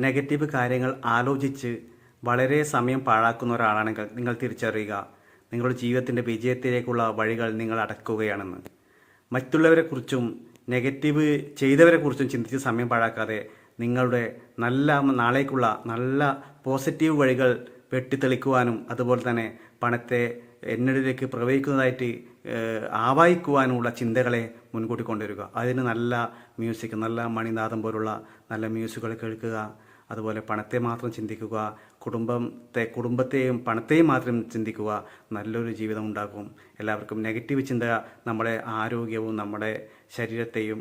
Negative കാര്യങ്ങൾ ആലോചിച്ച് വളരെ സമയം പാഴാക്കുന്ന ഒരാളാണെങ്കിൽ നിങ്ങൾ തിരിച്ചറിയുക, നിങ്ങളുടെ ജീവിതത്തിൻ്റെ വിജയത്തിലേക്കുള്ള വഴികൾ നിങ്ങൾ അടക്കുകയാണെന്ന്. മറ്റുള്ളവരെക്കുറിച്ചും നെഗറ്റീവ് ചെയ്തവരെക്കുറിച്ചും ചിന്തിച്ച് സമയം പാഴാക്കാതെ നിങ്ങളുടെ നല്ല നാളേക്കുള്ള നല്ല പോസിറ്റീവ് വഴികൾ വെട്ടിത്തെളിക്കുവാനും അതുപോലെ തന്നെ പണത്തെ എന്നിലേക്ക് പ്രവഹിക്കുന്നതായിട്ട് ആവാഹിക്കുവാനുമുള്ള ചിന്തകളെ മുൻകൂട്ടി കൊണ്ടുവരിക. അതിന് നല്ല മ്യൂസിക്, നല്ല മണിനാഥം പോലുള്ള നല്ല മ്യൂസിക്കുകൾ കേൾക്കുക. അതുപോലെ പണത്തെ മാത്രം ചിന്തിക്കുക, കുടുംബത്തെയും പണത്തെയും മാത്രം ചിന്തിക്കുക. നല്ലൊരു ജീവിതം ഉണ്ടാകും. എല്ലാവർക്കും നെഗറ്റീവ് ചിന്ത നമ്മുടെ ആരോഗ്യവും നമ്മുടെ ശരീരത്തെയും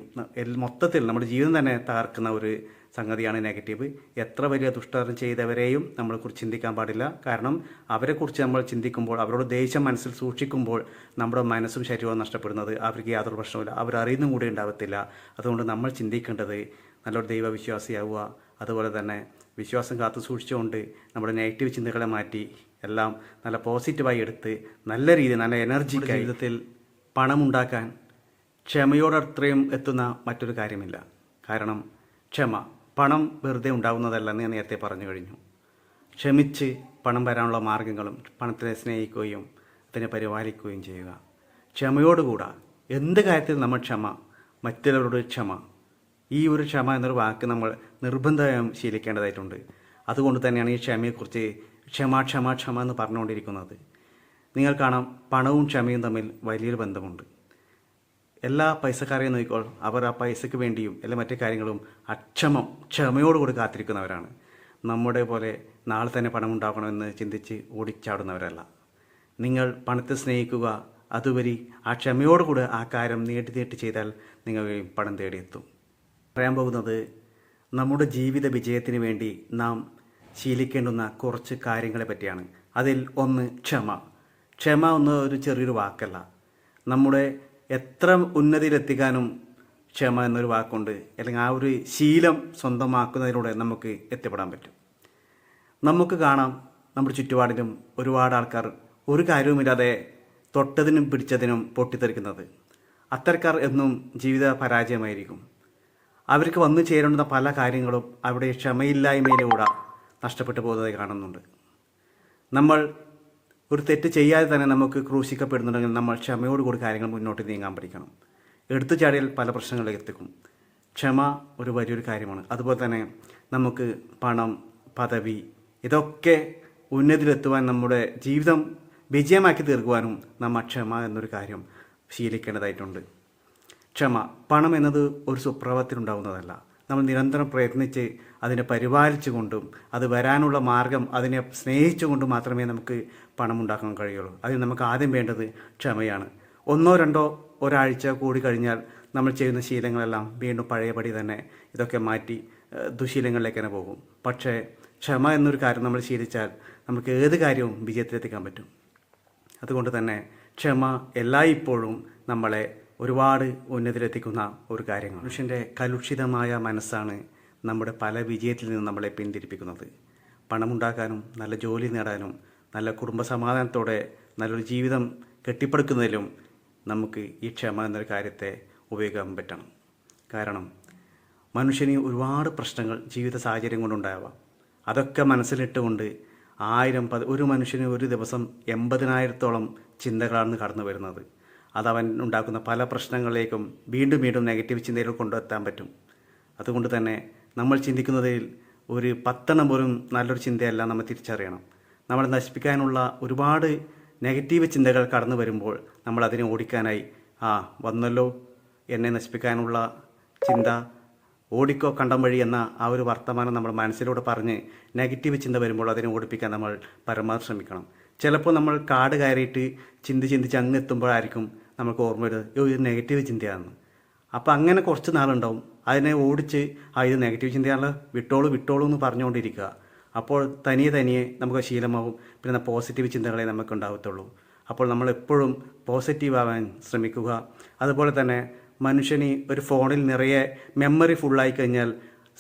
മൊത്തത്തിൽ നമ്മുടെ ജീവിതം തന്നെ തകർക്കുന്ന ഒരു സംഗതിയാണ് നെഗറ്റീവ്. എത്ര വലിയ ദുഷ്ടകരം ചെയ്തവരെയും നമ്മളെക്കുറിച്ച് ചിന്തിക്കാൻ പാടില്ല. കാരണം അവരെക്കുറിച്ച് നമ്മൾ ചിന്തിക്കുമ്പോൾ, അവരോട് ദേഷ്യം മനസ്സിൽ സൂക്ഷിക്കുമ്പോൾ നമ്മുടെ മനസ്സും ശരീരവും നഷ്ടപ്പെടുന്നത്. അവർക്ക് യാതൊരു പ്രശ്നവുമില്ല, അവരറിയുന്നും കൂടി ഉണ്ടാവത്തില്ല. അതുകൊണ്ട് നമ്മൾ ചിന്തിക്കേണ്ടത് നല്ലൊരു ദൈവവിശ്വാസിയാവുക. അതുപോലെ തന്നെ വിശ്വാസം കാത്തു സൂക്ഷിച്ചുകൊണ്ട് നമ്മുടെ നെഗറ്റീവ് ചിന്തകളെ മാറ്റി എല്ലാം നല്ല പോസിറ്റീവായി എടുത്ത് നല്ല രീതിയിൽ നല്ല എനർജിക്ക് ജീവിതത്തിൽ പണമുണ്ടാക്കാൻ ക്ഷമയോടത്രയും എത്തുന്ന മറ്റൊരു കാര്യമില്ല. കാരണം പണം വെറുതെ ഉണ്ടാകുന്നതല്ലെന്ന് ഞാൻ നേരത്തെ പറഞ്ഞു കഴിഞ്ഞു. ക്ഷമിച്ച് പണം വരാനുള്ള മാർഗങ്ങളും പണത്തിനെ സ്നേഹിക്കുകയും അതിനെ പരിപാലിക്കുകയും ചെയ്യുക. ക്ഷമയോടുകൂടാ എന്ത് കാര്യത്തിൽ നമ്മൾ മറ്റുള്ളവരോട് ഈ ഒരു ക്ഷമ എന്നൊരു വാക്ക് നമ്മൾ നിർബന്ധമായും ശീലിക്കേണ്ടതായിട്ടുണ്ട്. അതുകൊണ്ട് തന്നെയാണ് ഈ ക്ഷമയെക്കുറിച്ച് ക്ഷമ എന്ന് പറഞ്ഞുകൊണ്ടിരിക്കുന്നത്. നിങ്ങൾ കാണാം, പണവും ക്ഷമയും തമ്മിൽ വലിയൊരു ബന്ധമുണ്ട്. എല്ലാ പൈസക്കാരെയും നോക്കിക്കോൾ, അവർ ആ പൈസയ്ക്ക് വേണ്ടിയും എല്ലാ മറ്റു കാര്യങ്ങളും ക്ഷമയോടുകൂടി കാത്തിരിക്കുന്നവരാണ്. നമ്മുടെ പോലെ നാളെ തന്നെ പണം ഉണ്ടാക്കണമെന്ന് ചിന്തിച്ച് ഓടിച്ചാടുന്നവരല്ല. നിങ്ങൾ പണത്തെ സ്നേഹിക്കുക, അതുവഴി ആ ക്ഷമയോടുകൂടി ആ കാര്യം നീട്ടി ചെയ്താൽ നിങ്ങൾ പണം തേടിയെത്തും. പറയാൻ പോകുന്നത് നമ്മുടെ ജീവിത വിജയത്തിന് വേണ്ടി നാം ശീലിക്കേണ്ടുന്ന കുറച്ച് കാര്യങ്ങളെ പറ്റിയാണ്. അതിൽ ഒന്ന് ക്ഷമ ഒരു ചെറിയൊരു വാക്കല്ല. നമ്മുടെ എത്ര ഉന്നതിയിലെത്തിക്കാനും ക്ഷമ എന്നൊരു വാക്കുണ്ട്. അല്ലെങ്കിൽ ആ ഒരു ശീലം സ്വന്തമാക്കുന്നതിലൂടെ നമുക്ക് എത്തിപ്പെടാൻ പറ്റും. നമുക്ക് കാണാം, നമ്മുടെ ചുറ്റുപാടിലും ഒരുപാട് ആൾക്കാർ ഒരു കാര്യവുമില്ലാതെ തൊട്ടതിനും പിടിച്ചതിനും പൊട്ടിത്തെറിക്കുന്നത്. അത്തരക്കാർ എന്നും ജീവിത പരാജയമായിരിക്കും. അവർക്ക് വന്നു ചേരേണ്ടുന്ന പല കാര്യങ്ങളും അവിടെ ക്ഷമയില്ലായ്മയിലൂടെ നഷ്ടപ്പെട്ടു പോകുന്നതായി കാണുന്നുണ്ട്. നമ്മൾ ഒരു തെറ്റ് ചെയ്യാതെ തന്നെ നമുക്ക് ക്രൂശിക്കപ്പെടുന്നുണ്ടെങ്കിൽ നമ്മൾ ക്ഷമയോടുകൂടി കാര്യങ്ങൾ മുന്നോട്ട് നീങ്ങാൻ പഠിക്കണം. എടുത്തു ചാടിയാൽ പല പ്രശ്നങ്ങളിലേക്ക് എത്തിക്കും. ക്ഷമ ഒരു വലിയൊരു കാര്യമാണ്. അതുപോലെ തന്നെ നമുക്ക് പണം, പദവി ഇതൊക്കെ ഉന്നതിയിലെത്തുവാൻ, നമ്മുടെ ജീവിതം വിജയമാക്കി തീർക്കുവാനും നമ്മൾ ക്ഷമ എന്നൊരു കാര്യം ശീലിക്കേണ്ടതായിട്ടുണ്ട്. പണം എന്നത് ഒരു സുപ്രഭാതത്തിലുണ്ടാവുന്നതല്ല. നമ്മൾ നിരന്തരം പ്രയത്നിച്ച് അതിനെ പരിപാലിച്ചുകൊണ്ടും അത് വരാനുള്ള മാർഗം അതിനെ സ്നേഹിച്ചുകൊണ്ടും മാത്രമേ നമുക്ക് പണം ഉണ്ടാക്കാൻ കഴിയുള്ളൂ. അതിന് നമുക്ക് ആദ്യം വേണ്ടത് ക്ഷമയാണ്. 1 2 ഒരാഴ്ച കൂടി കഴിഞ്ഞാൽ നമ്മൾ ചെയ്യുന്ന ശീലങ്ങളെല്ലാം വീണ്ടും പഴയപടി തന്നെ ഇതൊക്കെ മാറ്റി ദുശീലങ്ങളിലേക്ക് തന്നെ പോകും. പക്ഷേ ക്ഷമ എന്നൊരു കാര്യം നമ്മൾ ശീലിച്ചാൽ നമുക്ക് ഏത് കാര്യവും വിജയത്തിലെത്തിക്കാൻ പറ്റും. അതുകൊണ്ട് തന്നെ ക്ഷമ എല്ലായ്പ്പോഴും നമ്മളെ ഒരുപാട് ഉന്നതിയിലെത്തിക്കുന്ന ഒരു കാര്യമാണ്. മനുഷ്യൻ്റെ കലുഷിതമായ മനസ്സാണ് നമ്മുടെ പല വിജയത്തിൽ നിന്ന് നമ്മളെ പിന്തിരിപ്പിക്കുന്നത്. പണമുണ്ടാക്കാനും നല്ല ജോലി നേടാനും നല്ല കുടുംബസമാധാനത്തോടെ നല്ലൊരു ജീവിതം കെട്ടിപ്പടുക്കുന്നതിലും നമുക്ക് ഈ ക്ഷമ എന്നൊരു കാര്യത്തെ ഉപയോഗിക്കാൻ പറ്റണം. കാരണം മനുഷ്യന് ഒരുപാട് പ്രശ്നങ്ങൾ ജീവിത സാഹചര്യം കൊണ്ടുണ്ടാവാം. അതൊക്കെ മനസ്സിലിട്ടുകൊണ്ട് ഒരു മനുഷ്യന് ഒരു ദിവസം 80,000-ഓളം ചിന്തകളാണ് കടന്നു വരുന്നത്. അതവൻ ഉണ്ടാക്കുന്ന പല പ്രശ്നങ്ങളിലേക്കും വീണ്ടും നെഗറ്റീവ് ചിന്തകൾ കൊണ്ടെത്താൻ പറ്റും. അതുകൊണ്ട് തന്നെ നമ്മൾ ചിന്തിക്കുന്നതിൽ ഒരു 10 പോലും നല്ലൊരു ചിന്തയല്ല നമ്മൾ തിരിച്ചറിയണം. നമ്മളെ നശിപ്പിക്കാനുള്ള ഒരുപാട് നെഗറ്റീവ് ചിന്തകൾ കടന്നു വരുമ്പോൾ നമ്മൾ അതിനെ ഓടിക്കാനായി വന്നല്ലോ എന്നെ നശിപ്പിക്കാനുള്ള ചിന്ത, ഓടിക്കോ കണ്ടം വഴി എന്ന ആ ഒരു വർത്തമാനം നമ്മൾ മനസ്സിലൂടെ പറഞ്ഞ് നെഗറ്റീവ് ചിന്ത വരുമ്പോൾ അതിനെ ഓടിപ്പിക്കാൻ നമ്മൾ പരമാവധി ശ്രമിക്കണം. ചിലപ്പോൾ നമ്മൾ കാട് കയറിയിട്ട് ചിന്തിച്ച് അങ്ങ് എത്തുമ്പോഴായിരിക്കും നമുക്ക് ഓർമ്മ വരുന്നത് ഇത് നെഗറ്റീവ് ചിന്തയാണെന്ന്. അപ്പോൾ അങ്ങനെ കുറച്ച് നാളുണ്ടാവും അതിനെ ഓടിച്ച് ഇത് നെഗറ്റീവ് ചിന്തയാണ് വിട്ടോളൂ എന്ന് പറഞ്ഞുകൊണ്ടിരിക്കുക. അപ്പോൾ തനിയെ നമുക്ക് ശീലമാവും. പിന്നെ പോസിറ്റീവ് ചിന്തകളെ നമുക്ക് ഉണ്ടാകത്തുള്ളൂ. അപ്പോൾ നമ്മൾ എപ്പോഴും പോസിറ്റീവ് ആവാൻ ശ്രമിക്കുക. അതുപോലെ തന്നെ മനുഷ്യന് ഒരു ഫോണിൽ നിറയെ മെമ്മറി ഫുള്ളായി കഴിഞ്ഞാൽ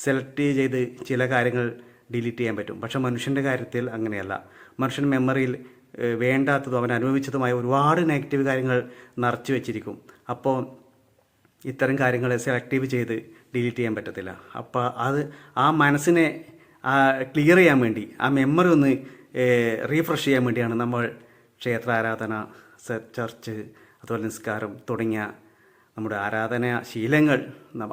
സെലക്ട് ചെയ്ത് ചില കാര്യങ്ങൾ ഡിലീറ്റ് ചെയ്യാൻ പറ്റും. പക്ഷേ മനുഷ്യൻ്റെ കാര്യത്തിൽ അങ്ങനെയല്ല. മനുഷ്യൻ മെമ്മറിയിൽ വേണ്ടാത്തതും അവൻ അനുഭവിച്ചതുമായ ഒരുപാട് നെഗറ്റീവ് കാര്യങ്ങൾ നിറച്ച് വെച്ചിരിക്കും. അപ്പോൾ ഇത്തരം കാര്യങ്ങളെ സെലക്റ്റീവ് ചെയ്ത് ഡിലീറ്റ് ചെയ്യാൻ പറ്റത്തില്ല. അപ്പോൾ ആ മനസ്സിനെ ക്ലിയർ ചെയ്യാൻ വേണ്ടി, ആ മെമ്മറി ഒന്ന് റീഫ്രഷ് ചെയ്യാൻ വേണ്ടിയാണ് നമ്മൾ ക്ഷേത്ര ആരാധന, ചർച്ച്, അതുപോലെ നിസ്കാരം തുടങ്ങിയ നമ്മുടെ ആരാധന ശീലങ്ങൾ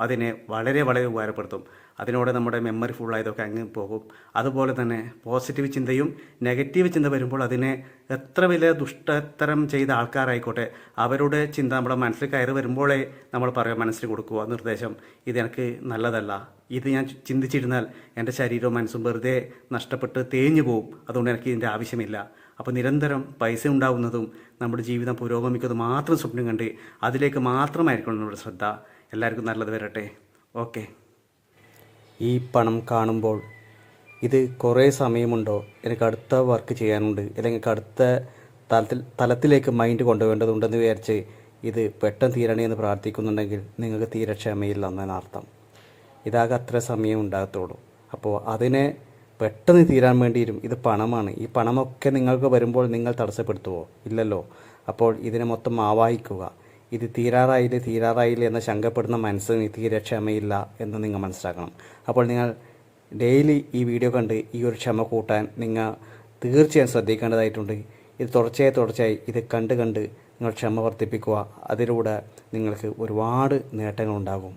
അതിനെ വളരെ വളരെ ഉപകാരപ്പെടുത്തും. അതിനോട് നമ്മുടെ മെമ്മറി ഫുള്ളായതൊക്കെ അങ്ങ് പോകും. അതുപോലെ തന്നെ പോസിറ്റീവ് ചിന്തയും നെഗറ്റീവ് ചിന്ത വരുമ്പോൾ അതിനെ എത്ര വലിയ ദുഷ്ടത്തരം ചെയ്ത ആൾക്കാരായിക്കോട്ടെ അവരുടെ ചിന്ത നമ്മുടെ മനസ്സിൽ കയറി വരുമ്പോഴേ നമ്മൾ പറയുക, മനസ്സിൽ കൊടുക്കുക നിർദ്ദേശം, ഇത് എനിക്ക് നല്ലതല്ല, ഇത് ഞാൻ ചിന്തിച്ചിരുന്നാൽ എൻ്റെ ശരീരവും മനസ്സും വെറുതെ നഷ്ടപ്പെട്ട് തേഞ്ഞു പോവും, അതുകൊണ്ട് എനിക്ക് ഇതിൻ്റെ ആവശ്യമില്ല. അപ്പോൾ നിരന്തരം പൈസ ഉണ്ടാവുന്നതും നമ്മുടെ ജീവിതം പുരോഗമിക്കുന്നതും മാത്രം സ്വപ്നം കണ്ട് അതിലേക്ക് മാത്രമായിരിക്കണം നമ്മുടെ ശ്രദ്ധ. എല്ലാവർക്കും നല്ലത് വരട്ടെ. ഓക്കെ. ഈ പണം കാണുമ്പോൾ ഇത് കുറേ സമയമുണ്ടോ, എനിക്ക് അടുത്ത വർക്ക് ചെയ്യാനുണ്ട്, അല്ലെങ്കിൽ അടുത്ത തലത്തിലേക്ക് മൈൻഡ് കൊണ്ടുപോകേണ്ടതുണ്ടെന്ന് വിചാരിച്ച് ഇത് പെട്ടെന്ന് തീരണേ എന്ന് പ്രാർത്ഥിക്കുന്നുണ്ടെങ്കിൽ നിങ്ങൾക്ക് തീരെ ക്ഷമയില്ല എന്നതിനർത്ഥം. ഇതാകെ അത്ര സമയം ഉണ്ടാകത്തുള്ളൂ. അപ്പോൾ അതിനെ പെട്ടെന്ന് തീരാൻ വേണ്ടിയും ഇത് പണമാണ്. ഈ പണമൊക്കെ നിങ്ങൾക്ക് വരുമ്പോൾ നിങ്ങൾ തടസ്സപ്പെടുത്തുമോ? ഇല്ലല്ലോ. അപ്പോൾ ഇതിനെ മൊത്തം ആവാഹിക്കുക. ഇത് തീരാറായില്ല എന്ന് ശങ്കപ്പെടുന്ന മനസ്സിന് തീരെ ക്ഷമയില്ല എന്ന് നിങ്ങൾ മനസ്സിലാക്കണം. അപ്പോൾ നിങ്ങൾ ഡെയിലി ഈ വീഡിയോ കണ്ട് ഈ ഒരു ക്ഷമ കൂട്ടാൻ നിങ്ങൾ തീർച്ചയായും ശ്രദ്ധിക്കേണ്ടതായിട്ടുണ്ട്. ഇത് തുടർച്ചയായി ഇത് കണ്ട് നിങ്ങൾ ക്ഷമ വർദ്ധിപ്പിക്കുക. അതിലൂടെ നിങ്ങൾക്ക് ഒരുപാട് നേട്ടങ്ങളുണ്ടാകും.